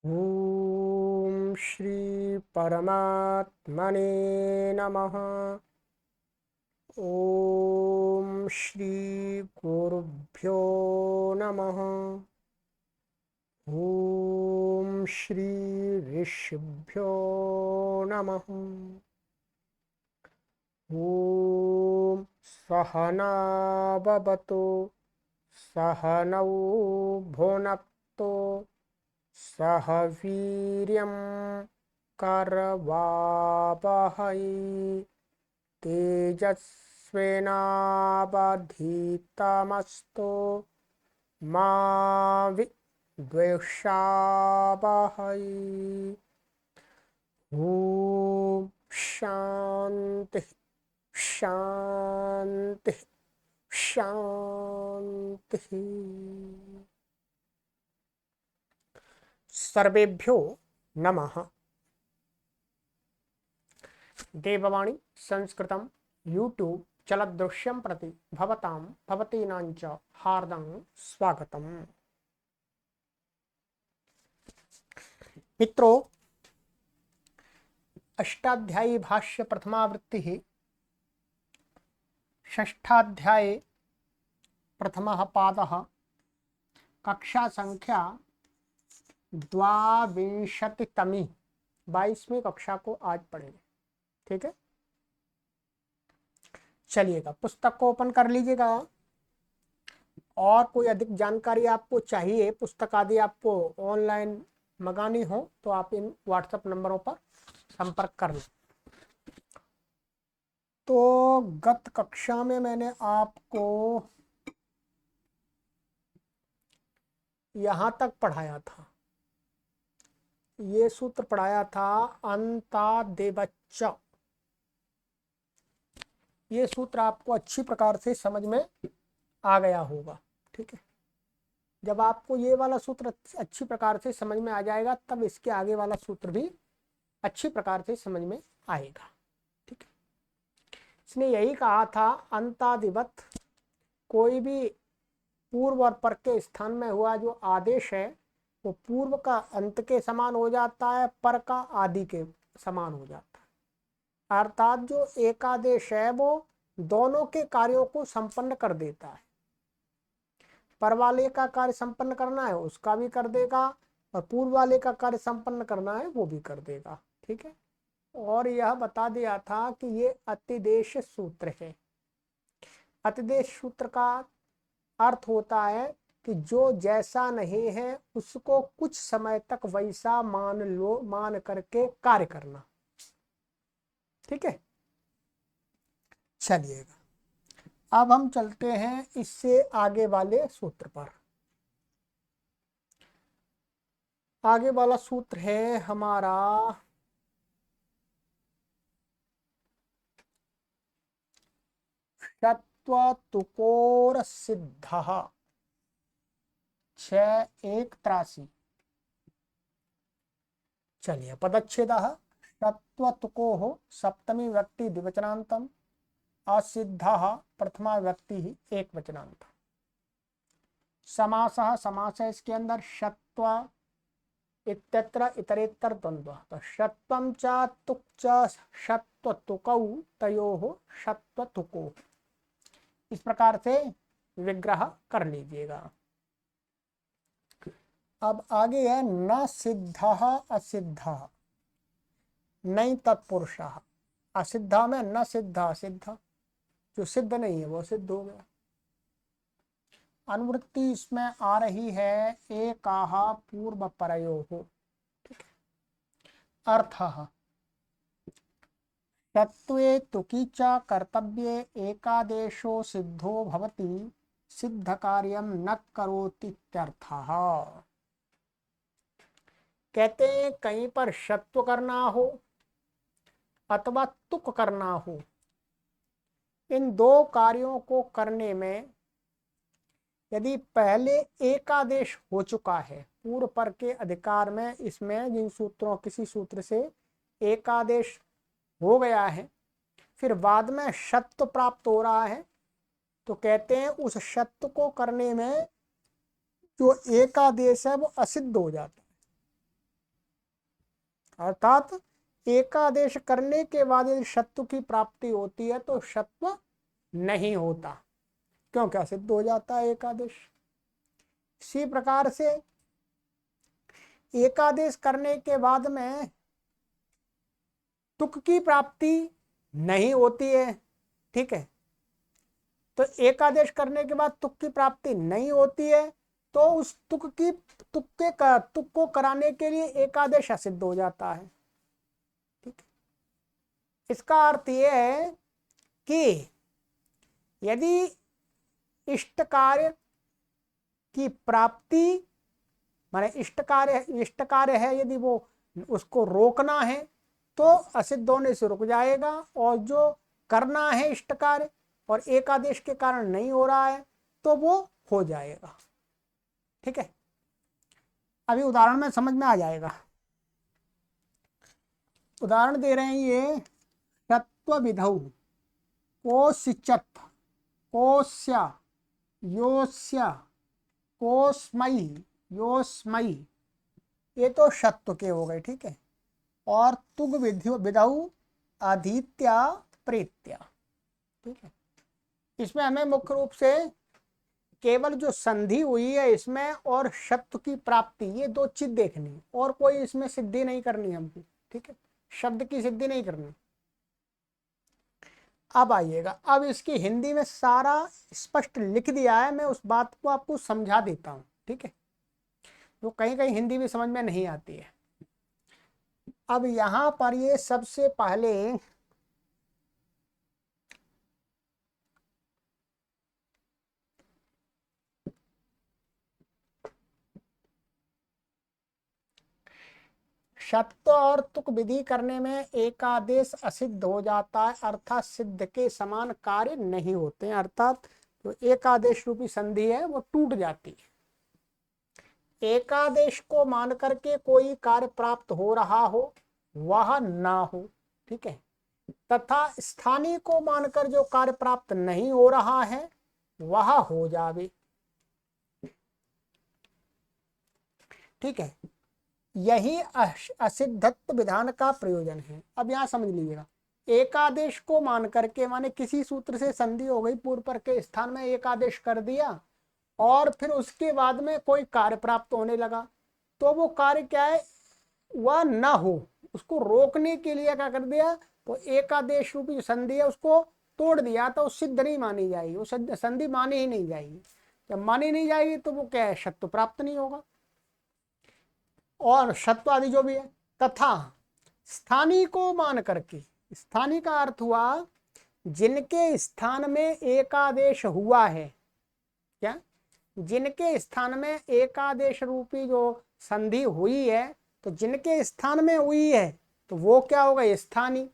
ओम श्री परमात्मने नमः। ओम श्री गुरुभ्यो नमः। ओम श्री ऋषिभ्यो नमः। ओम सहना भवतु सहनौ भुनक्तु सह वीर्यं करवावहै तेजस्विनावधीतमस्तु मा विद्विषावहै। ॐ शान्ति शान्ति शान्ति। सर्वेभ्यो नमः। देववाणी संस्कृतं यूट्यूब चलदृश्यं प्रति भवतां भवतीनां च हार्दं स्वागतम्। मित्रों, अष्टाध्यायी भाष्य प्रथमावृत्तिः षष्ठाध्याये प्रथमः पादः कक्षा संख्या 22तमी 22वीं कक्षा को आज पढ़ेंगे। ठीक है, चलिएगा, पुस्तक को ओपन कर लीजिएगा। और कोई अधिक जानकारी आपको चाहिए, पुस्तक आदि आपको ऑनलाइन मंगानी हो तो आप इन व्हाट्सएप नंबरों पर संपर्क कर लें। तो गत कक्षा में मैंने आपको यहां तक पढ़ाया था, ये सूत्र पढ़ाया था अंतादेवच्च। ये सूत्र आपको अच्छी प्रकार से समझ में आ गया होगा। ठीक है, जब आपको ये वाला सूत्र अच्छी प्रकार से समझ में आ जाएगा तब इसके आगे वाला सूत्र भी अच्छी प्रकार से समझ में आएगा। ठीक है, इसने यही कहा था अंतादिवत, कोई भी पूर्व और पर के स्थान में हुआ जो आदेश है वो पूर्व का अंत के समान हो जाता है, पर का आदि के समान हो जाता है। अर्थात जो एक आदेश है वो दोनों के कार्यों को संपन्न कर देता है। पर वाले का कार्य संपन्न करना है उसका भी कर देगा, और पूर्व वाले का कार्य संपन्न करना है वो भी कर देगा। ठीक है, और यह बता दिया था कि ये अतिदेश सूत्र है। अतिदेश सूत्र का अर्थ होता है कि जो जैसा नहीं है उसको कुछ समय तक वैसा मान करके कार्य करना। ठीक है, चलिएगा, अब हम चलते हैं इससे आगे वाले सूत्र पर। आगे वाला सूत्र है हमारा षत्वतुकोर सिद्धः 6183। चलिए, पदच्छेदः षत्वतुकोः सप्तमी व्यक्ति द्विवचनान्तम् असिद्धः प्रथमा व्यक्ति एकवचनान्त। समासः, समास है इसके अंदर षत्व इत्यत्र इतरेतर द्वंद्व, तो षत्वं च तुक च षत्वतुकौ तयोः षत्वतुको, इस प्रकार से विग्रह कर लीजिएगा। अब आगे है न सिद्धः असिद्धः, नहीं तत्पुरुषः। असिद्धा में न सिद्ध असिद्ध, जो सिद्ध नहीं है वो सिद्ध हो गया। अनुवृत्ति इसमें आ रही है एकाः पूर्व परयोः। अर्थः तत्वे तुकी च कर्तव्ये एकादेशो सिद्धो भवति सिद्ध कार्यम न करोति इत्यर्थः। कहते हैं कहीं पर शत्व करना हो अथवा तुक करना हो, इन दो कार्यों को करने में यदि पहले एकादेश हो चुका है पूर्व पर के अधिकार में, इसमें जिन सूत्रों किसी सूत्र से एकादेश हो गया है, फिर बाद में शत्व प्राप्त हो रहा है, तो कहते हैं उस शत्व को करने में जो एकादेश है वो असिद्ध हो जाता है। अर्थात एकादेश करने के बाद यदि शत्व की प्राप्ति होती है तो शत्व नहीं होता, क्योंकि असिद्ध हो जाता है एकादेश। इसी प्रकार से एकादेश करने के बाद में तुक की प्राप्ति नहीं होती है, ठीक है। तो एकादेश करने के बाद तुक की प्राप्ति नहीं होती है, तो उस तुक को कराने के लिए एकादेश असिद्ध हो जाता है, ठीक है। इसका अर्थ यह है कि यदि इष्ट कार्य की प्राप्ति माने इष्ट कार्य है, यदि वो उसको रोकना है तो असिद्ध होने से रुक जाएगा, और जो करना है इष्ट कार्य और एकादेश के कारण नहीं हो रहा है तो वो हो जाएगा, ठीक है। अभी उदाहरण में समझ में आ जाएगा। उदाहरण दे रहे हैं ये, तत्व विधौ कोसिचत कोस्य योस्य कोस्मयी योस्मयी, ये तो शत्व के हो गए, ठीक है। और तुग विधौ आदित्या प्रेत्या, ठीक है। इसमें हमें मुख्य रूप से केवल जो संधि हुई है इसमें और शब्द की प्राप्ति, ये दो चीज देखनी, और कोई इसमें सिद्धि नहीं करनी हमको, ठीक है। शब्द की सिद्धि नहीं करनी। अब आइएगा, अब इसकी हिंदी में सारा स्पष्ट लिख दिया है, मैं उस बात को आपको समझा देता हूँ, ठीक है। तो कहीं कहीं हिंदी भी समझ में नहीं आती है। अब यहां पर ये सबसे पहले शब्द और तुक विधि करने में एकादेश असिद्ध हो जाता है, अर्थात सिद्ध के समान कार्य नहीं होते हैं, अर्थात जो एकादेश रूपी संधि है वो टूट जाती है। एकादेश को मान करके कोई कार्य प्राप्त हो रहा हो वह ना हो, ठीक है, तथा स्थानीय को मानकर जो कार्य प्राप्त नहीं हो रहा है वह हो जावे, ठीक है। यही असिद्धत्व विधान का प्रयोजन है। अब यहां समझ लीजिएगा, एकादेश को मान करके माने किसी सूत्र से संधि हो गई, पूर्व पर के स्थान में एकादेश कर दिया और फिर उसके बाद में कोई कार्य प्राप्त होने लगा, तो वो कार्य क्या है, वह ना हो, उसको रोकने के लिए क्या कर दिया, तो एकादेश रूपी संधि है उसको तोड़ दिया, तो सिद्ध नहीं मानी जाएगी, वो संधि मानी ही नहीं जाएगी। जब मानी नहीं जाएगी तो वो क्या है, शत्व प्राप्त नहीं होगा, और शत्व आदि जो भी है। तथा स्थानीय को मान करके, स्थानीय का अर्थ हुआ जिनके स्थान में एकादेश हुआ है, क्या, जिनके स्थान में एकादेश रूपी जो संधि हुई है, तो जिनके स्थान में हुई है तो वो क्या होगा, स्थानीय,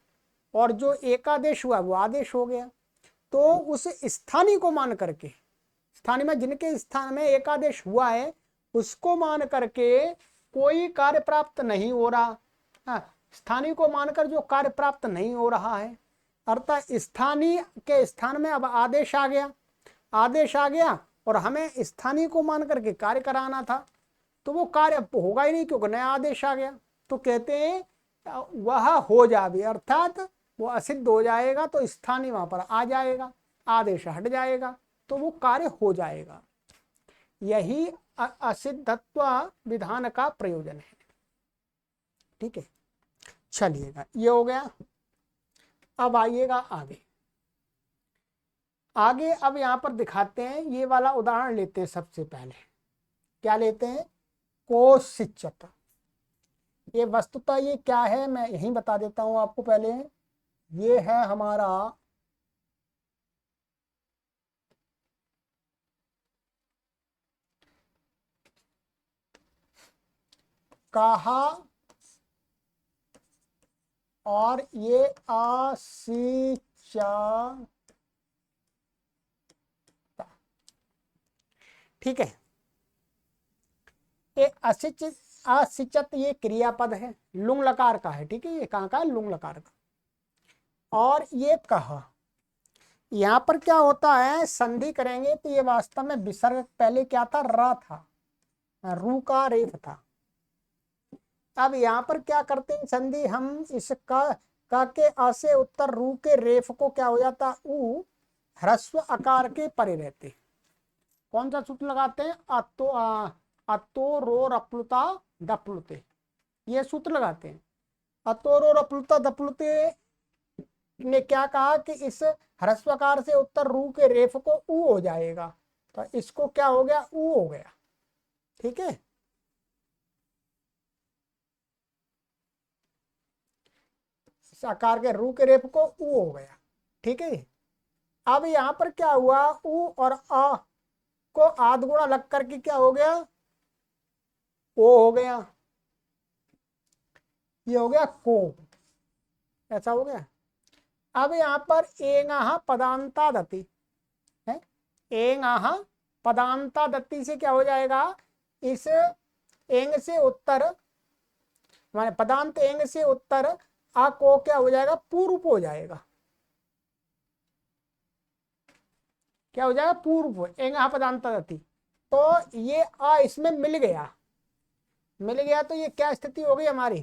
और जो एकादेश हुआ वो आदेश हो गया। तो उस स्थानीय को मान करके, स्थानीय में जिनके स्थान में एकादेश हुआ है उसको मान करके कोई कार्य प्राप्त नहीं हो रहा, स्थानीय को मानकर जो कार्य प्राप्त नहीं हो रहा है, अर्थात स्थानीय के स्थान में अब आदेश आ गया, आदेश आ गया और हमें स्थानीय को मान करके कार्य कराना था, तो वो कार्य अब होगा ही नहीं क्योंकि नया आदेश आ गया। तो कहते हैं वह हो जाए, अर्थात वो असिद्ध हो जाएगा, तो स्थानीय वहां पर आ जाएगा, आदेश हट जाएगा, तो वो कार्य हो जाएगा। यही असिद्धत्व विधान का प्रयोजन है, ठीक है। चलिएगा, ये हो गया। अब आइएगा आगे, आगे अब यहां पर दिखाते हैं, ये वाला उदाहरण लेते हैं। सबसे पहले क्या लेते हैं, कोसिचत। ये वस्तुतः ये क्या है मैं यही बता देता हूं आपको पहले। ये है हमारा कहा और ये असिचा, ठीक है। ये असिचत ये क्रियापद है, लुंग लकार का है, ठीक है। ये कहाँ का है, लुंग लकार का। और ये कहा, यहाँ पर क्या होता है, संधि करेंगे तो ये वास्तव में विसर्ग पहले क्या था, र था, रू का रेफ था। अब यहाँ पर क्या करते हैं संधि, हम इसका का के आ से उत्तर रू के रेफ को क्या हो जाता, ऊ ह्रस्व आकार के परे रहते। कौन सा सूत्र लगाते हैं, अतो रो रप्लुता दप्लुते, ये सूत्र लगाते हैं। अतो रो रप्लुता दप्लुते ने क्या कहा कि इस ह्रस्वकार से उत्तर रू के रेफ को ऊ हो जाएगा, तो इसको क्या हो गया, ऊ हो गया। ठीक है, इस आकार के रू के रेफ को ऊ हो गया। ठीक है, अब यहां पर क्या हुआ, ऊ और आ को आध गुणा लग करके क्या हो गया, ओ हो गया, ये हो गया को, ऐसा हो गया। अब यहाँ पर एंगाह पदांता दति है, एंगाह पदांता दत्ती से क्या हो जाएगा, इस एंग से उत्तर माने पदांत एंग से उत्तर आ को क्या हो जाएगा, पूर्व हो जाएगा। क्या हो जाएगा, पूर्व एंगाह पदांता दत्ती। तो ये आ इसमें मिल गया, मिल गया तो ये क्या स्थिति हो गई हमारी,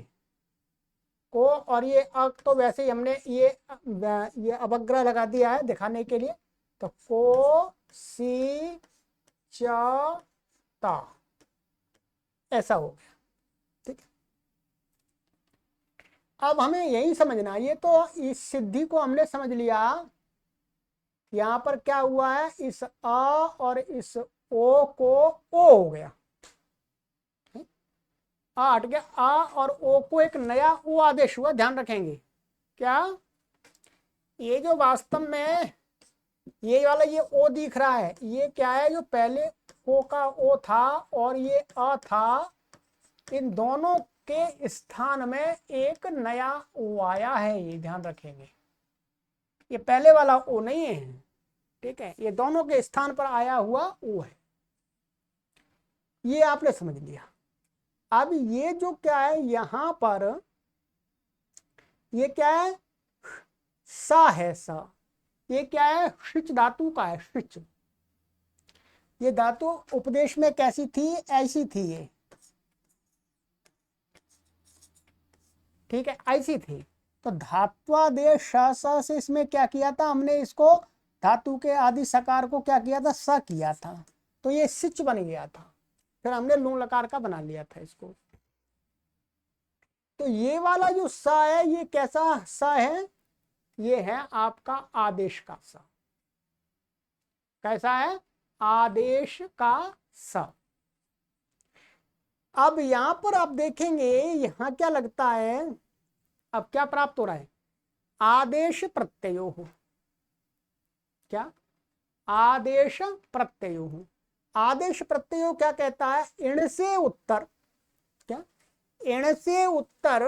को, और ये तो वैसे ही हमने ये अवग्रह लगा दिया है दिखाने के लिए, तो को सी च ता, ऐसा हो गया। ठीक है, अब हमें यही समझना, ये तो इस सिद्धि को हमने समझ लिया। यहां पर क्या हुआ है, इस आ और इस ओ को ओ हो गया, आ हट गया, आ और ओ को एक नया ओ आदेश हुआ, ध्यान रखेंगे। क्या, ये जो वास्तव में ये वाला ये ओ दिख रहा है, ये क्या है, जो पहले ओ का ओ था और ये अ था, इन दोनों के स्थान में एक नया ओ आया है, ये ध्यान रखेंगे। ये पहले वाला ओ नहीं है, ठीक है, ये दोनों के स्थान पर आया हुआ ओ है, ये आपने समझ लिया। अब ये जो क्या है यहां पर, ये क्या है, सा है, सा, ये क्या है, शिच धातु का है, शिच। ये धातु उपदेश में कैसी थी, ऐसी थी ये, ठीक है, ऐसी थी। तो धात्वादेश से इसमें क्या किया था हमने, इसको धातु के आदि सकार को क्या किया था, स किया था, तो ये सिच बन गया था, फिर हमने लूंग लकार का बना लिया था इसको। तो ये वाला जो स है, ये कैसा स है, ये है आपका आदेश का स। कैसा है, आदेश का स। अब यहां पर आप देखेंगे, यहां क्या लगता है, अब क्या प्राप्त हो रहा है, आदेश प्रत्ययो हो, क्या, आदेश प्रत्ययो हो। आदेश प्रत्ययो क्या कहता है, इण से उत्तर, क्या, इण से उत्तर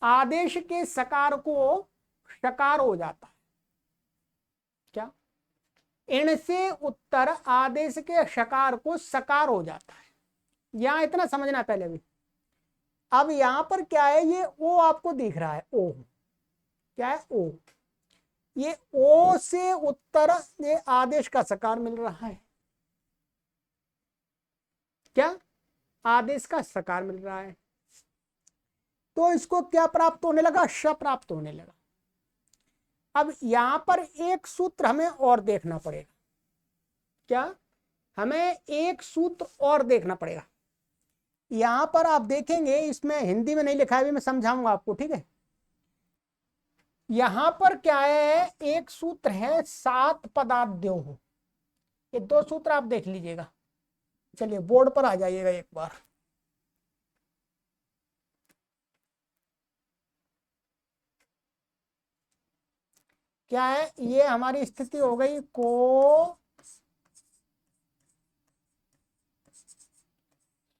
आदेश के सकार को शकार हो जाता है। क्या, इण से उत्तर आदेश के शकार को सकार हो जाता है, यहां इतना समझना है पहले भी। अब यहां पर क्या है, ये ओ आपको दिख रहा है, ओ क्या है, ओ, ये ओ से उत्तर ये आदेश का सकार मिल रहा है, क्या, आदेश का सकार मिल रहा है, तो इसको क्या प्राप्त होने लगा, श प्राप्त होने लगा। अब यहां पर एक सूत्र हमें और देखना पड़ेगा, क्या, हमें एक सूत्र और देखना पड़ेगा। यहां पर आप देखेंगे, इसमें हिंदी में नहीं लिखा है, मैं समझाऊंगा आपको, ठीक है। यहां पर क्या है, एक सूत्र है सात पदाद्यो, ये दो सूत्र आप देख लीजिएगा। चलिए बोर्ड पर आ जाइएगा एक बार। क्या है, ये हमारी स्थिति हो गई को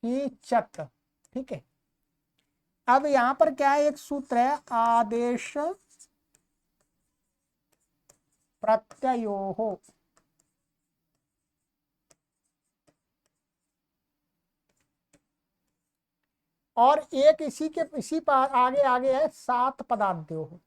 ही चत, ठीक है। अब यहां पर क्या है, एक सूत्र है आदेश प्रत्ययो हो, और एक इसी के इसी पर आगे आगे है सात पदाद्यो हो।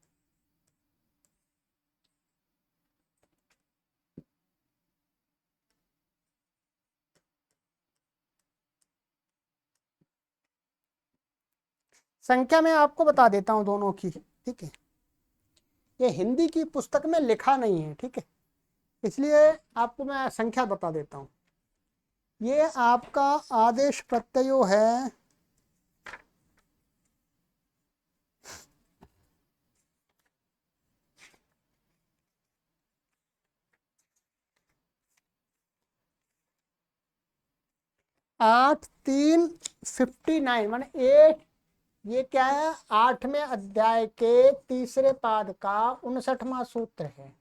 संख्या मैं आपको बता देता हूँ दोनों की, ठीक है। ये हिंदी की पुस्तक में लिखा नहीं है, ठीक है, इसलिए आपको मैं संख्या बता देता हूँ। ये आपका आदेश प्रत्ययो है 8-3-59 माने 8। ये क्या है, 8वें अध्याय के तीसरे पाद का 59वां सूत्र है,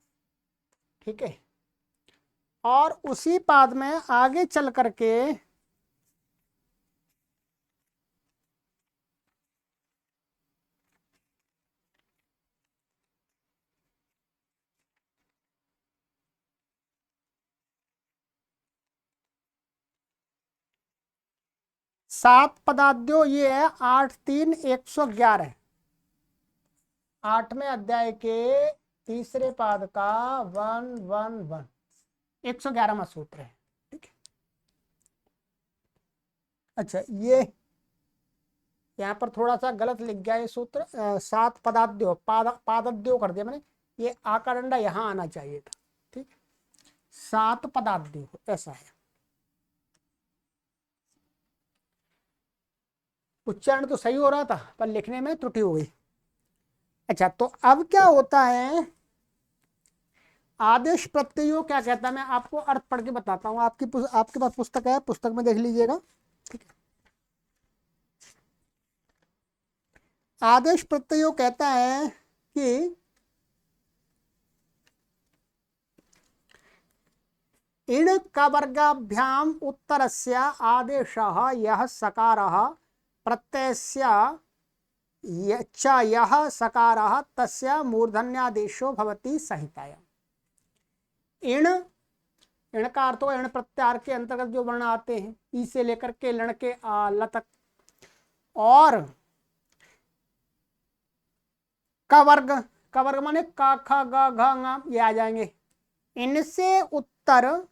ठीक है। और उसी पाद में आगे चल करके सात पदाद्यो ये है 8-3-111, 8वें अध्याय के तीसरे पाद का 111 111वां सूत्र है, ठीक है। अच्छा, ये यहाँ पर थोड़ा सा गलत लिख गया ये सूत्र, सात पदाद्यो पादद्यो कर दिया मैंने, ये आकार डंडा यहाँ आना चाहिए था, ठीक है। सात पदाद्यो ऐसा है, उच्चारण तो सही हो रहा था पर लिखने में त्रुटि हो गई। अच्छा, तो अब क्या होता है, आदेश प्रत्ययो क्या कहता है, मैं आपको अर्थ पढ़ के बताता हूँ। आपके पास पुस्तक है, पुस्तक में देख लीजिएगा, ठीक है। आदेश प्रत्ययो कहता है कि इण कवर्गाभ्याम उत्तरस्य आदेशः यः सकारः प्रत्ययस्य च यः सकारः तस्य मूर्धन्यादेशो भवति संहितायाम्। इण, इण का अर्थ हो इण प्रत्याहार के अंतर्गत जो वर्ण आते हैं, ई से लेकर के लण के ल तक, और कवर्ग, कवर्ग माने का ख ग घ ङ ये आ जाएंगे। इनसे उत्तर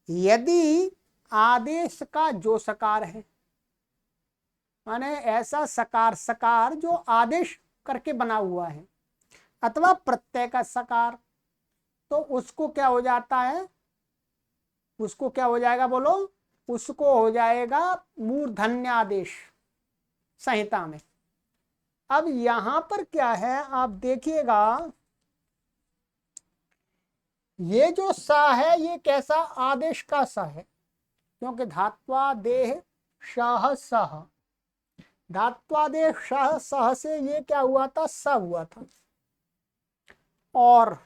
यदि आदेश का जो सकार है, माने ऐसा सकार, सकार जो आदेश करके बना हुआ है, अथवा प्रत्यय का सकार, तो उसको क्या हो जाता है, उसको क्या हो जाएगा बोलो, उसको हो जाएगा मूर्धन्यादेश संहिता में। अब यहां पर क्या है आप देखिएगा, ये जो सा है ये कैसा, आदेश का सा है, क्योंकि धात्वादेह शाह सह, धात्वादेह शाह सह से ये क्या हुआ था, स हुआ था। और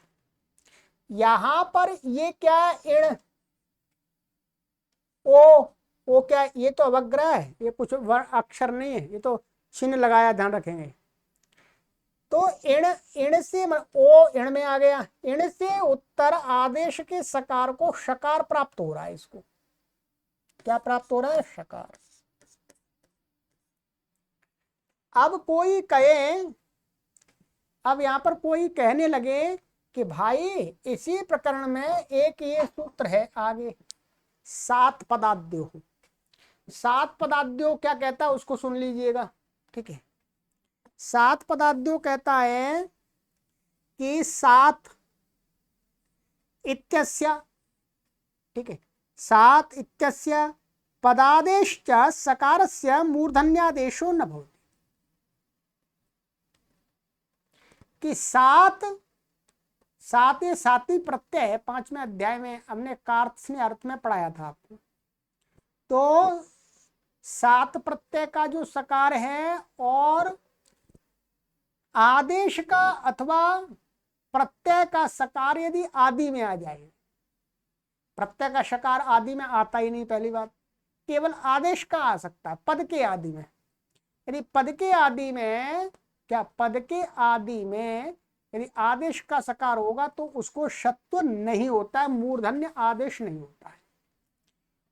यहां पर ये क्या, इण, ओ क्या, ये तो अवग्रह है, ये कुछ अक्षर नहीं है, ये तो चिन्ह लगाया, ध्यान रखेंगे। तो इण, इण से ओ इण में आ गया, इण से उत्तर आदेश के सकार को शकार प्राप्त हो रहा है, इसको क्या प्राप्त हो रहा है, शकार। अब कोई कहे, अब यहां पर कोई कहने लगे कि भाई इसी प्रकरण में एक ये सूत्र है आगे, सात पदाद्यो। सात पदाद्यो क्या कहता है उसको सुन लीजिएगा, ठीक है। सात पदाद्यो कहता है कि सात इत्यस्य, ठीक है, सात इत्यस्य पदादेश्च सकारस्य मूर्धन्यादेशो न भवति। कि सात, सात ये साती प्रत्यय 5वें अध्याय में हमने कार्त्स्न्य अर्थ में पढ़ाया था आपको। तो सात प्रत्यय का जो सकार है और आदेश का अथवा प्रत्यय का सकार यदि आदि में आ जाए, प्रत्यय का सकार आदि में आता ही नहीं, पहली बात, केवल आदेश का आ सकता है पद के आदि में। यदि पद के आदि में, क्या पद के आदि में यदि आदेश का सकार होगा तो उसको शत्व नहीं होता है, मूर्धन्य आदेश नहीं होता है।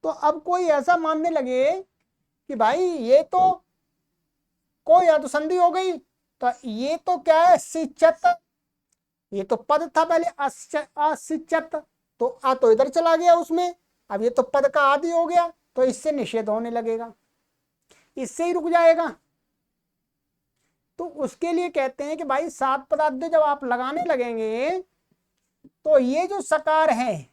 तो अब कोई ऐसा मानने लगे कि भाई ये तो कोई या तो संधि हो गई, तो ये तो क्या है, सिचत, ये तो पद था पहले असिचत, तो आ तो इधर चला गया उसमें, अब ये तो पद का आदि हो गया, तो इससे निषेध होने लगेगा, इससे ही रुक जाएगा। तो उसके लिए कहते हैं कि भाई सात पदार्थ जब आप लगाने लगेंगे तो ये जो सकार है,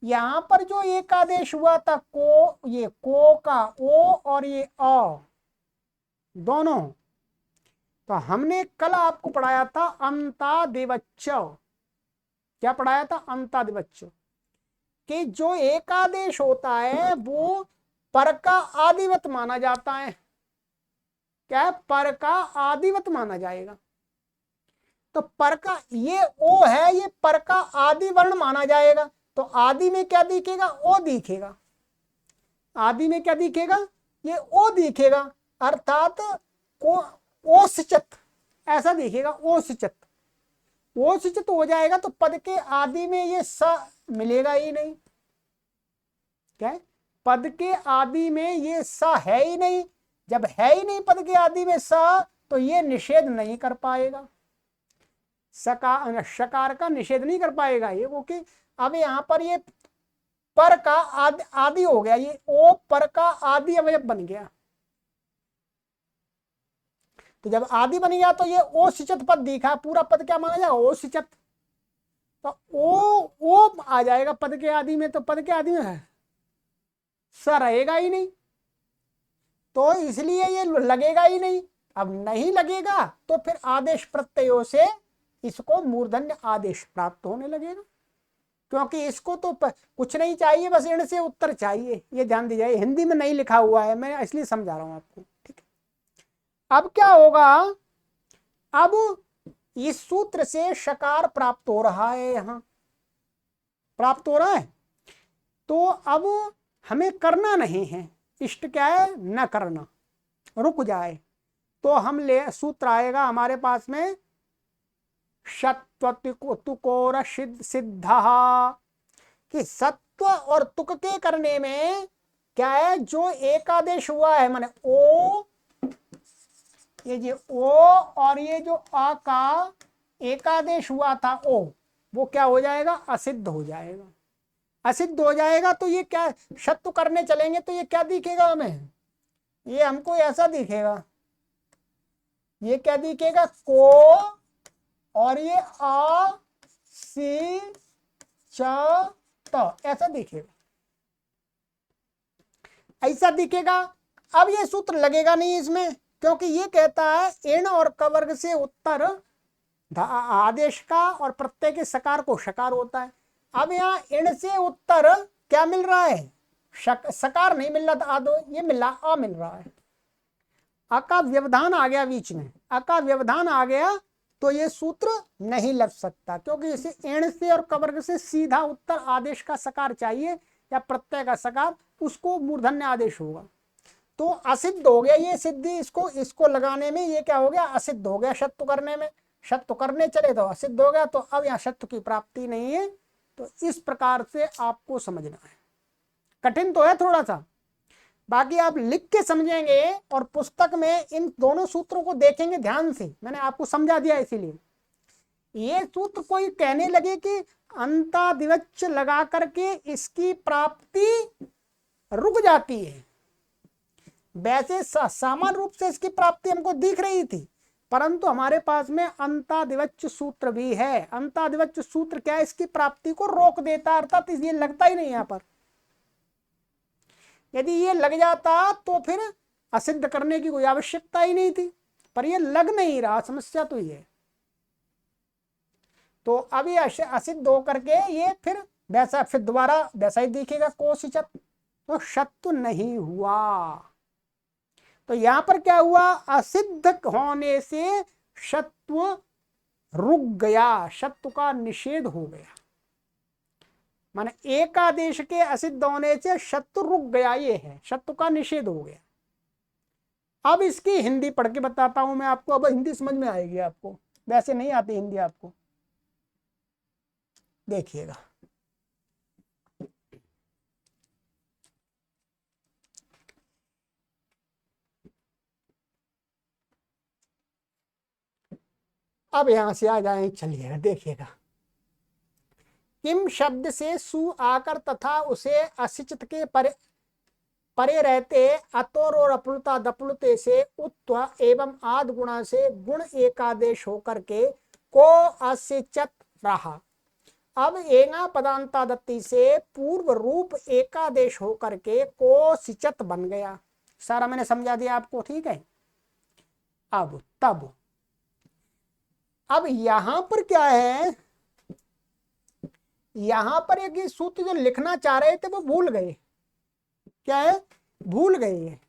यहां पर जो एक आदेश हुआ था को, ये को का ओ और ये अ दोनों, तो हमने कल आपको पढ़ाया था अंतादिवच्च। क्या पढ़ाया था? अंतादिवच्च, कि जो एक आदेश होता है वो पर का आदिवत माना जाता है। क्या है? पर का आदिवत माना जाएगा। तो पर का ये ओ है, ये पर का आदि वर्ण माना जाएगा। तो आदि में क्या दिखेगा? ओ दिखेगा। आदि में क्या दिखेगा? ये ओ दिखेगा, अर्थात को ओ सिचत ऐसा दिखेगा। ओ सिचत, ओ सिचत हो जाएगा तो पद के आदि में ये स मिलेगा ही नहीं। क्या है? पद के आदि में ये स है ही नहीं। जब है ही नहीं पद के आदि में स, तो ये निषेध नहीं कर पाएगा, शकार का निषेध नहीं कर पाएगा ये, क्योंकि अब यहां पर ये पर का आदि हो गया, ये ओ पर का आदि अवयव बन गया। तो जब आदि बन गया तो ये ओ सिचत पद दिखा, पूरा पद क्या माना जाएगा? ओ सिचत। तो ओ आ जाएगा पद के आदि में, तो पद के आदि में है स रहेगा ही नहीं, तो इसलिए ये लगेगा ही नहीं। अब नहीं लगेगा तो फिर आदेश प्रत्ययों से इसको मूर्धन्य आदेश प्राप्त होने लगेगा, क्योंकि इसको तो कुछ नहीं चाहिए, बस इण से उत्तर चाहिए। ये ध्यान दीजिए, हिंदी में नहीं लिखा हुआ है, मैं इसलिए समझा रहा हूं आपको। ठीक है, अब क्या होगा? अब इस सूत्र से शकार प्राप्त हो रहा है, यहां प्राप्त हो रहा है। तो अब हमें करना नहीं है, इष्ट क्या है? न करना, रुक जाए। तो हम ले सूत्र आएगा हमारे पास में शत्वतुकोर सिद्ध, कि सत्व और तुक के करने में क्या है? जो एकादेश हुआ है, माने ओ, ये जो ओ और ये जो आ का एकादेश हुआ था ओ, वो क्या हो जाएगा? असिद्ध हो जाएगा। असिद्ध हो जाएगा तो ये क्या, शत्व करने चलेंगे तो ये क्या दिखेगा हमें? ये हमको ऐसा दिखेगा, ये क्या दिखेगा? को और ये आ सी च त ऐसा दिखेगा, ऐसा दिखेगा। अब ये सूत्र लगेगा नहीं इसमें, क्योंकि ये कहता है इण और कवर्ग से उत्तर आदेश का और प्रत्यय के सकार को शकार होता है। अब यहाँ इण से उत्तर क्या मिल रहा है? सकार नहीं मिल रहा था, आदो ये मिल रहा, आ मिल रहा है। आ का व्यवधान आ गया बीच में, आ का व्यवधान आ गया तो ये सूत्र नहीं लग सकता, क्योंकि इसे इण से और कवर्ग से सीधा उत्तर आदेश का सकार चाहिए या प्रत्यय का सकार, उसको मूर्धन्य आदेश होगा। तो असिद्ध हो गया ये सिद्धि, इसको लगाने में ये क्या हो गया? असिद्ध हो गया। शत्रु करने में, शत्रु करने चले तो असिद्ध हो गया, तो अब यहाँ शत्रु की प्राप्ति नहीं है। तो इस प्रकार से आपको समझना है। कठिन तो है थोड़ा सा, बाकी आप लिख के समझेंगे और पुस्तक में इन दोनों सूत्रों को देखेंगे ध्यान से। मैंने आपको समझा दिया, इसीलिए ये सूत्र कोई कहने लगे कि अंतादिवच्च लगा करके इसकी प्राप्ति रुक जाती है, वैसे सामान्य रूप से इसकी प्राप्ति हमको दिख रही थी, परंतु हमारे पास में अंतादिवच्च सूत्र भी है। अंतादिवच्च सूत्र क्या है? इसकी प्राप्ति को रोक देता, अर्थात ये लगता ही नहीं यहाँ पर। यदि ये लग जाता तो फिर असिद्ध करने की कोई आवश्यकता ही नहीं थी, पर ये लग नहीं रहा, समस्या तो ये। तो अभी असिद्ध होकर के ये फिर वैसा, फिर दोबारा वैसा ही दिखेगा कोशिचत, तो शत्रु नहीं हुआ। तो यहां पर क्या हुआ? असिद्ध होने से शत्व रुक गया, शत्रु का निषेध हो गया, माने एकादेश के असिद्ध होने से शत्रु रुक गया, ये है शत्रु का निषेध हो गया। अब इसकी हिंदी पढ़ के बताता हूं मैं आपको, अब हिंदी समझ में आएगी आपको, वैसे नहीं आती हिंदी आपको, देखिएगा। अब यहां से आ जाए, चलिएगा देखिएगा। किम शब्द से सु आकर तथा उसे असिचित के परे रहते अतोर और अप्लुता दप्लुते से उत्व एवं आद गुणा से गुण एकादेश होकर के को असिचत रहा। अब एंगा पदांता दत्ती से पूर्व रूप एकादेश होकर के को सिचत बन गया। सारा मैंने समझा दिया आपको, ठीक है। अब यहां पर क्या है, यहां पर एक सूत्र जो लिखना चाह रहे थे वो भूल गए। क्या है, भूल गए हैं।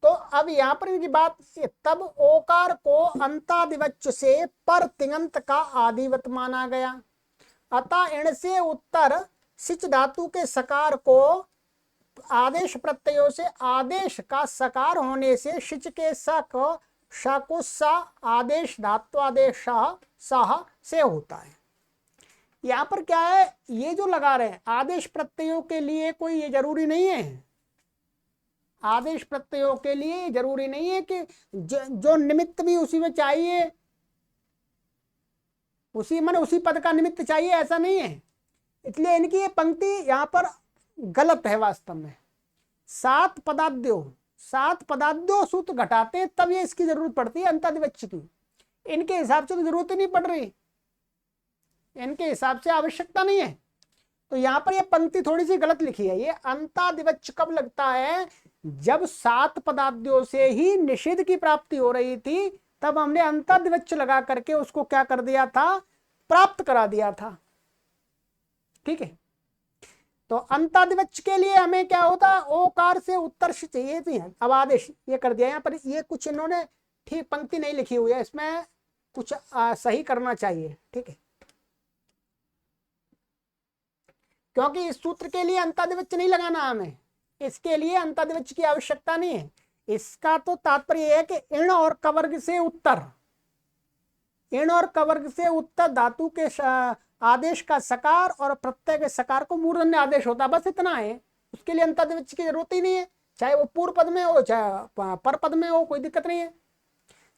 तो अब यहां पर की बात, तब ओकार को अंतादिवच्च से पर तिङंत का आदिवत माना गया। अतः इण से उत्तर सिच धातु के सकार को आदेश प्रत्ययों से आदेश का सकार होने से शिच के सक शकुसा आदेश धात्वादेश सह से होता है। यहाँ पर क्या है, ये जो लगा रहे हैं आदेश प्रत्ययों के लिए कोई ये जरूरी नहीं है, आदेश प्रत्ययों के लिए जरूरी नहीं है कि जो निमित्त भी उसी में चाहिए, उसी पद का निमित्त चाहिए, ऐसा नहीं है। इसलिए इनकी ये पंक्ति यहाँ पर गलत है वास्तव में। सात पदाद्यो सूत्र घटाते हैं तब ये इसकी जरूरत पड़ती है अंतादिवच्च की। इनके हिसाब से तो जरूरत ही नहीं पड़ रही, इनके हिसाब से आवश्यकता नहीं है। तो यहाँ पर ये पंक्ति थोड़ी सी गलत लिखी है। ये अंतादिवच्च कब लगता है, जब सात पदाद्यों से ही निषेध की प्राप्ति हो रही थी, तब हमने अंतादिवच्च लगा करके उसको क्या कर दिया था, प्राप्त करा दिया था। ठीक है, तो अंतादिवच्च के लिए हमें क्या होता, ओकार से उत्तर्ष चाहिए थी। अब आदेश ये कर दिया। यहाँ पर ये कुछ इन्होंने ठीक पंक्ति नहीं लिखी हुई है, इसमें कुछ सही करना चाहिए। ठीक है, क्योंकि इस सूत्र के लिए अंतादिवच्च नहीं लगाना हमें, इसके लिए अंतादिवच्च की आवश्यकता नहीं है। इसका तो तात्पर्य है कि इण और कवर्ग से उत्तर, इण और कवर्ग से उत्तर धातु के आदेश का सकार और प्रत्यय के सकार को मूर्धन्य आदेश होता है, बस इतना है। उसके लिए अंतादिवच्च की जरूरत ही नहीं है, चाहे वो पूर्व पद में हो चाहे पर पद में हो, कोई दिक्कत नहीं है।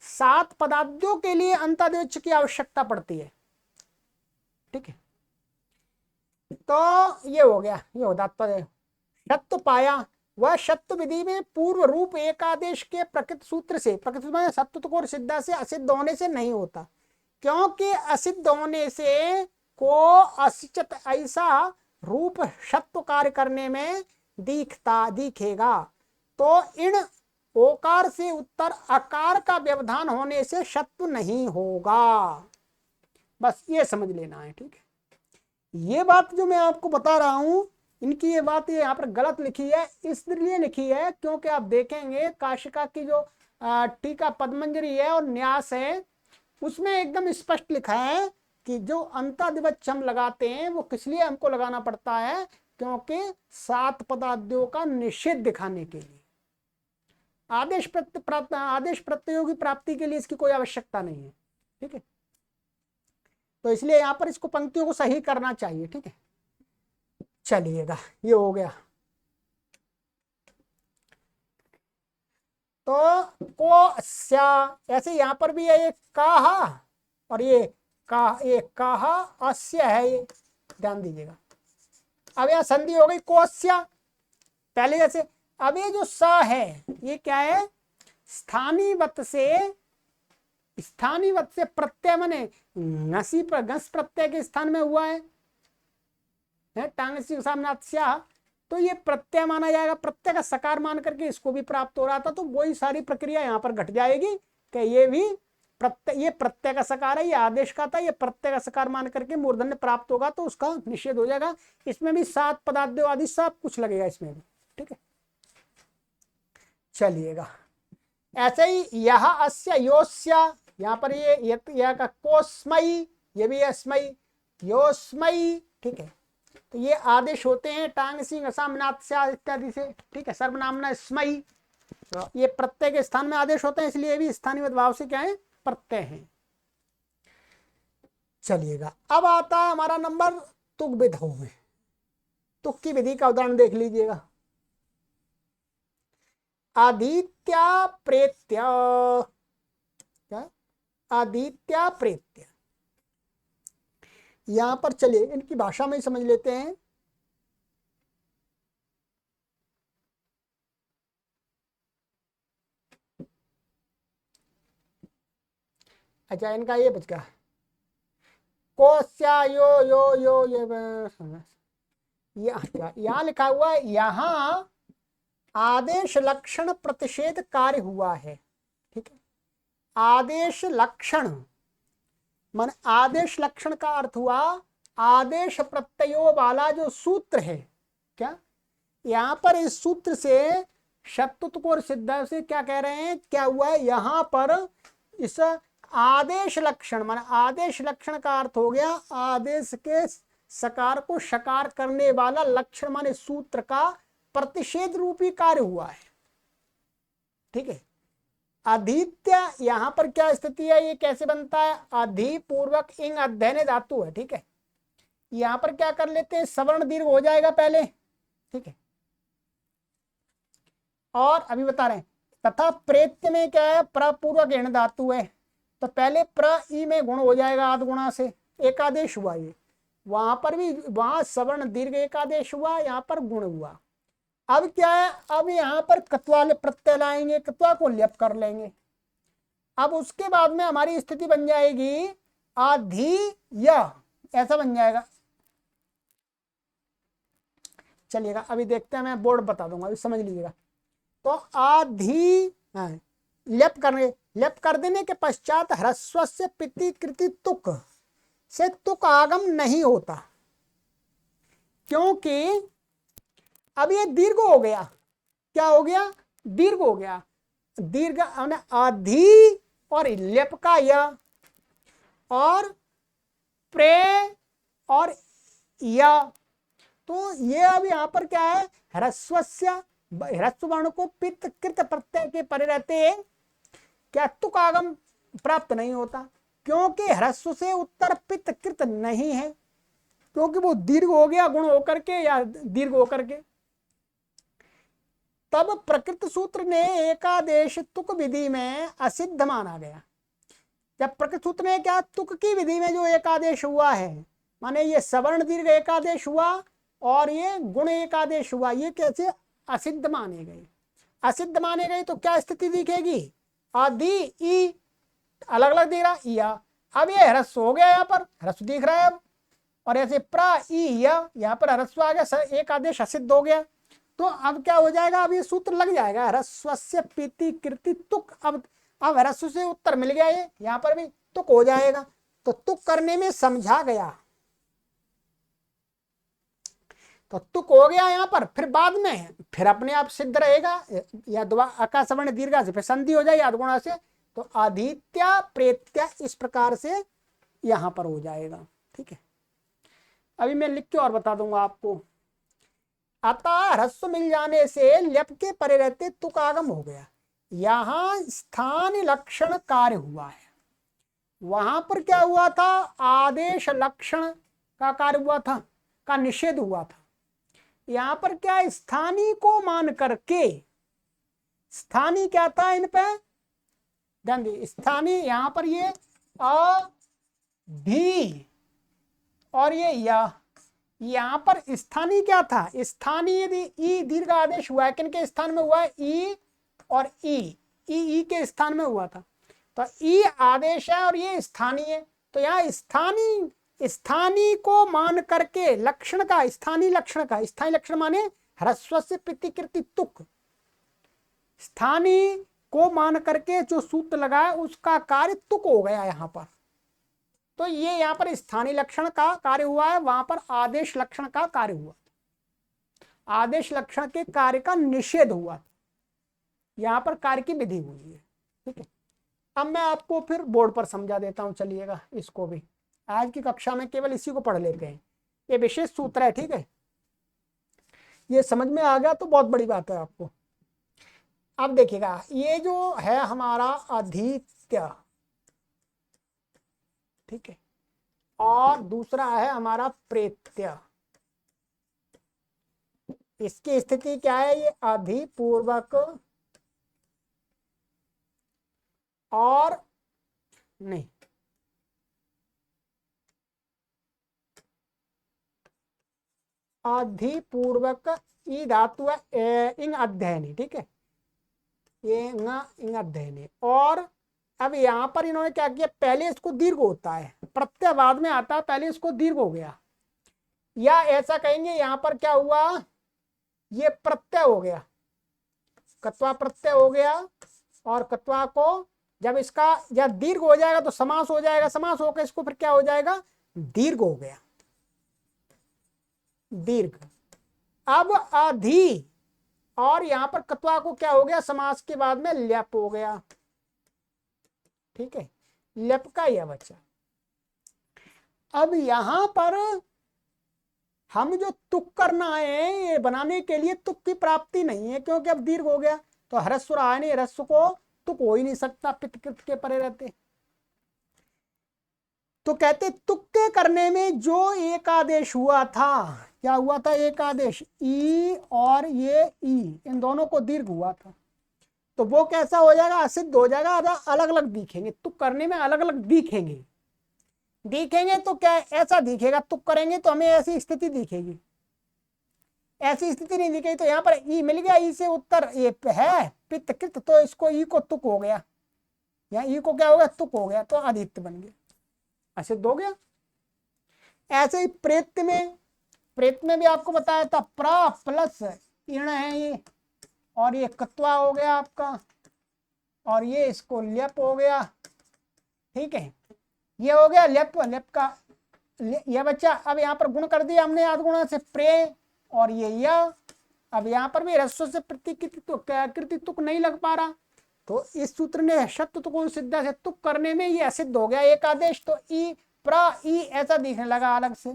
सात पदाद्यों के लिए अंतादिवच्च की आवश्यकता पड़ती है। ठीक है, तो ये हो गया, ये हो तात्पर्य। शत्व पाया, वह शत्व विधि में पूर्व रूप एकादेश के प्रकृत सूत्र से, प्रकृत में सत्व को सिद्धा से असिद्ध होने से नहीं होता, क्योंकि असिद्ध होने से को असिचत ऐसा रूप शत्व कार्य करने में दिखेगा। तो इन ओकार से उत्तर अकार का व्यवधान होने से शत्व नहीं होगा, बस ये समझ लेना है। ठीक है, ये बात जो मैं आपको बता रहा हूं, इनकी ये बात ये यहाँ पर गलत लिखी है। इसलिए लिखी है क्योंकि आप देखेंगे काशिका की जो टीका पद्मंजरी है और न्यास है, उसमें एकदम स्पष्ट लिखा है कि जो अंतादिवच्च हम लगाते हैं वो किस लिए हमको लगाना पड़ता है, क्योंकि सात पदाद्यों का निषेध दिखाने के लिए। आदेश प्रत्ययों की प्राप्ति के लिए इसकी कोई आवश्यकता नहीं है। ठीक है, तो इसलिए यहां पर इसको पंक्तियों को सही करना चाहिए। ठीक है, चलिएगा, ये हो गया। तो को स्या, ऐसे यहां पर भी है ये काहा और ये काहा अस्य है, ये ध्यान दीजिएगा। अब यह संधि हो गई कोस्या पहले जैसे। अब ये जो स है ये क्या है, स्थानीवत से प्रत्यय मने घसी पर घस प्रत्यय के स्थान में हुआ है टांगसी सामनास्या, तो ये प्रत्यय माना जाएगा। प्रत्यय का सकार मान करके इसको भी प्राप्त हो रहा था, तो वही सारी प्रक्रिया यहाँ पर घट जाएगी कि ये भी ये प्रत्यय का सकार है, ये आदेश का था, ये प्रत्यय का सकार मान करके मूर्धन्य प्राप्त होगा तो उसका निषेध हो जाएगा। इसमें भी सात पदाद्यो आदि सब कुछ लगेगा इसमें भी। ठीक है, चलिएगा। ऐसे ही यह अस्य योस्य, यहाँ पर ये का कोस्मयी, ये भी अस्मयी योस्मयी। ठीक है, तो ये आदेश होते हैं टांग सिंह असामनात्स्या इत्यादि से। ठीक है, सर्वनामना स्मयी, तो ये प्रत्यय के स्थान में आदेश होते हैं, इसलिए भी स्थानीय भाव से क्या है, प्रत्यय है। चलिएगा, अब आता है हमारा नंबर तुक विधों में। तुक की विधि का उदाहरण देख लीजिएगा। आदित्या प्रेत्य, क्या आदित्या प्रेत्य, यहां पर चलिए इनकी भाषा में ही समझ लेते हैं। अच्छा इनका ये बच गया, कोस्या यो यो यो ये अच्छा यहाँ लिखा हुआ है, यहाँ आदेश लक्षण प्रतिषेध कार्य हुआ है। ठीक है, आदेश लक्षण मान आदेश लक्षण का अर्थ हुआ आदेश प्रत्ययों वाला जो सूत्र है। क्या यहाँ पर इस सूत्र से शब्दत्व और सिद्ध से क्या कह रहे हैं, क्या हुआ है यहाँ पर इस आदेश लक्षण मान आदेश लक्षण का अर्थ हो गया आदेश के सकार को शकार करने वाला लक्षण माने सूत्र का प्रतिषेध रूपी कार्य हुआ है। ठीक है, अधित्य यहां पर क्या स्थिति है, ये कैसे बनता है, अधि पूर्वक इंग अध्ययन धातु है। ठीक है, यहां पर क्या कर लेते हैं, सवर्ण दीर्घ हो जाएगा पहले। ठीक है, और अभी बता रहे हैं तथा प्रेत्य में क्या है, प्रपूर्वक ऋण धातु है, तो पहले प्र ई में गुण हो जाएगा आद गुणा से, एकादेश हुआ ये। वहां पर भी वहां सवर्ण दीर्घ एकादेश हुआ, यहाँ पर गुण हुआ। अब क्या है, अब यहाँ पर कत्वा प्रत्यय लाएंगे, कत्वा को लेप कर लेंगे। अब उसके बाद में हमारी स्थिति बन जाएगी आधी या, ऐसा बन जाएगा। चलिएगा अभी देखते हैं, मैं बोर्ड बता दूंगा, अभी समझ लीजिएगा। तो आधी लेप करने, लेप कर देने के पश्चात ह्रस्व से पिति कृति तुक से तुक आगम नहीं होता, क्योंकि अब ये दीर्घ हो गया। क्या हो गया, दीर्घ हो गया। दीर्घ आधी और लेप का या और प्रे और या, तो ये अब यहाँ पर क्या है, ह्रस्वस्य ह्रस्व वर्ण को पित्त कृत प्रत्यय के परे रहते क्या तुक आगम प्राप्त नहीं होता, क्योंकि ह्रस्व से उत्तर पित्त कृत नहीं है, क्योंकि वो दीर्घ हो गया गुण होकर के या दीर्घ होकर के। तब प्रकृत सूत्र ने एकादेश तुक विधि में असिद्ध माना गया। जब प्रकृत सूत्र ने क्या, तुक की विधि में जो एकादेश हुआ है, माने ये सवर्ण दीर्घ एकादेश हुआ और ये गुण एकादेश हुआ, ये कैसे असिद्ध माने गए। असिद्ध माने गए तो क्या स्थिति दिखेगी, आदि ई अलग अलग दिख रहा या, अब ये ह्रस्व हो गया, यहाँ पर ह्रस्व दिख रहा है अब, और ऐसे प्रा ई या, यहाँ पर ह्रस्व आ गया, एक आदेश असिद्ध हो गया। तो अब क्या हो जाएगा, अब ये सूत्र लग जाएगा, ह्रस्वस्य पीति कृति तुक। अब ह्रस्व से उत्तर मिल गया, ये यहाँ पर भी तुक हो जाएगा। तो तुक करने में समझा गया, तो तुक हो गया यहाँ पर, फिर बाद में फिर अपने आप सिद्ध रहेगा, या दोबारा अका सवर्ण दीर्घा से फिर संधि हो जाए आदगुणा से, तो आदित्य प्रेत्य इस प्रकार से यहाँ पर हो जाएगा। ठीक है, अभी मैं लिख के और बता दूंगा आपको। अतः ह्रस्व मिल जाने से लेप के परे रहते तुक आगम हो गया। यहां स्थान लक्षण कार्य हुआ है, वहां पर क्या हुआ था, आदेश लक्षण का कार्य हुआ था, का निषेध हुआ था। यहां पर क्या, स्थानीय को मान करके, स्थानीय क्या था इन पे ध्यान दी, स्थानीय यहां पर ये अ भी और ये या, यहां पर स्थानीय क्या था, स्थानीय यदि ई दीर्घ आदेश हुआ है, किनके स्थान में हुआ है, ई और ई के स्थान में हुआ था, तो ई आदेश है और ये स्थानीय है। तो यहाँ स्थानीय को मान करके लक्षण का, स्थानीय लक्षण का, स्थानीय लक्षण माने ह्रस्व से प्रतिकृति तुक, स्थानीय को मान करके जो सूत्र लगा उसका कार्य तुक हो गया यहाँ पर। तो ये यहाँ पर स्थानीय लक्षण का कार्य हुआ है, वहां पर आदेश लक्षण का कार्य हुआ, आदेश लक्षण के कार्य का निषेध हुआ, यहाँ पर कार्य की विधि हुई है। ठीक है, अब मैं आपको फिर बोर्ड पर समझा देता हूं, चलिएगा इसको भी। आज की कक्षा में केवल इसी को पढ़ लेते हैं, ये विशेष सूत्र है। ठीक है, ये समझ में आ गया तो बहुत बड़ी बात है आपको। अब देखिएगा, ये जो है हमारा अधित्य, ठीक है, और दूसरा है हमारा प्रेत्य। इसकी स्थिति क्या है, ये अधिपूर्वक और नहीं, अधिपूर्वक ई धातु है इंग अध्ययन, ठीक है, ये इंग अध्ययन और अब यहाँ पर इन्होंने क्या किया, पहले इसको दीर्घ होता है, प्रत्यय बाद में आता है, पहले इसको दीर्घ हो गया, या ऐसा कहेंगे यहाँ पर क्या हुआ, ये प्रत्यय हो गया, कत्वा प्रत्यय हो गया, और कत्वा को जब इसका या दीर्घ हो जाएगा तो समास हो जाएगा, समास होकर इसको फिर क्या हो जाएगा, दीर्घ हो गया, दीर्घ। अब अधि, और यहां पर कत्वा को क्या हो गया, समास के बाद में ल्यप हो गया, ठीक है, ल्यप का यह बचा। अब यहां पर हम जो तुक करना है, ये बनाने के लिए तुक की प्राप्ति नहीं है, क्योंकि अब दीर्घ हो गया, तो ह्रस्व रहा नहीं, ह्रस्व को तुक हो ही नहीं सकता, पित कृत के परे रहते। तो कहते तुक के करने में जो एक आदेश हुआ था, क्या हुआ था, एक आदेश ई और ये ई, इन दोनों को दीर्घ हुआ था, तो वो कैसा हो जाएगा, असिद्ध हो जाएगा, अलग अलग दिखेंगे, तुक करने में अलग अलग दिखेंगे, दिखेंगे तो क्या ऐसा दिखेगा, तुक करेंगे तो हमें ऐसी स्थिति दिखेगी, ऐसी स्थिति नहीं दिखेगी। तो यहाँ पर ई मिल गया, ई से उत्तर ये है पित्त कृत, तो इसको ई को तुक हो गया, यहाँ ई को क्या हो गया, तुक हो गया, तो आदित्य बन गया, असिद्ध हो गया। ऐसे ही प्रेत्य में भी आपको बताया था, प्रा प्लस इण है ये, और ये कत्वा हो गया आपका, और ये इसको ल्यप हो गया, ठीक है, ये हो गया ल्यप, ल्यप का यह बच्चा। अब यहाँ पर गुण कर दिया हमने आदगुणा से, प्रे और ये यह। अब यहाँ पर भी ह्रस्व से कृति तुक नहीं लग पा रहा, तो इस सूत्र ने शब्द तुक सिद्ध से तुक करने में ये असिद्ध हो गया एक आदेश, तो ई प्रा ई ऐसा दिखने लगा अलग से,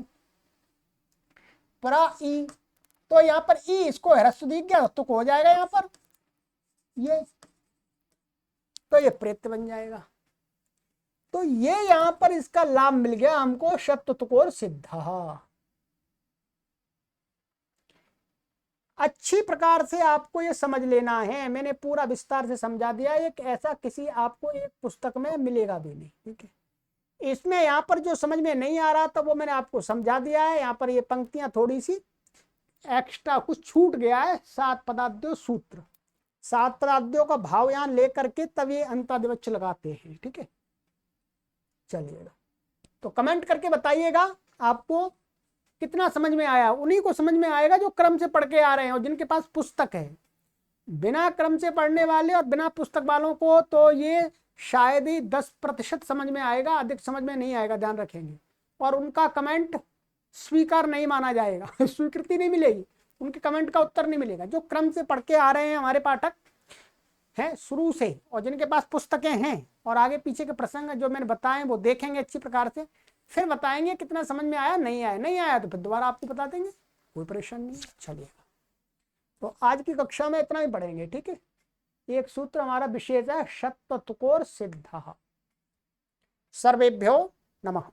प्रा ई, तो यहाँ पर ई इसको ह्रस्व दिख गया, तुक हो जाएगा यहाँ पर ये, तो ये प्रेत्य बन जाएगा। तो ये यहां पर इसका लाभ मिल गया हमको, शब्द तुकोर सिद्ध। अच्छी प्रकार से आपको ये समझ लेना है, मैंने पूरा विस्तार से समझा दिया, एक ऐसा किसी आपको एक पुस्तक में मिलेगा भी नहीं, ठीक है। इसमें यहाँ पर जो समझ में नहीं आ रहा था वो मैंने आपको समझा दिया है। यहाँ पर ये पंक्तियां थोड़ी सी एक्स्ट्रा कुछ छूट गया है, 7 पदाद्यो सूत्र, 7 पदाद्यों का भाव यहाँ लेकर के तब ये अंतादिवच्छ लगाते हैं, ठीक है। चलिएगा, तो कमेंट करके बताइएगा आपको कितना समझ में आया, उन्हीं को समझ में आएगा जो क्रम से पढ़ के आ रहे हैं और जिनके पास पुस्तक है। बिना क्रम से पढ़ने वाले और बिना पुस्तक वालों को तो ये शायद ही 10% समझ में आएगा, अधिक समझ में नहीं आएगा, ध्यान रखेंगे। और उनका कमेंट स्वीकार नहीं माना जाएगा, स्वीकृति नहीं मिलेगी, उनके कमेंट का उत्तर नहीं मिलेगा। जो क्रम से पढ़ के आ रहे हैं हमारे पाठक हैं शुरू से, और जिनके पास पुस्तकें हैं और आगे पीछे के प्रसंग जो मैंने बताए वो देखेंगे अच्छी प्रकार से, फिर बताएंगे कितना समझ में आया, नहीं आया तो फिर दोबारा आपको बता देंगे, कोई परेशानी नहीं। चलिएगा, तो आज की कक्षा में इतना ही पढ़ेंगे, ठीक है। एक सूत्र हमारा विशेष है, शब्द तुकोर सिद्ध। सर्वेभ्यो नमः।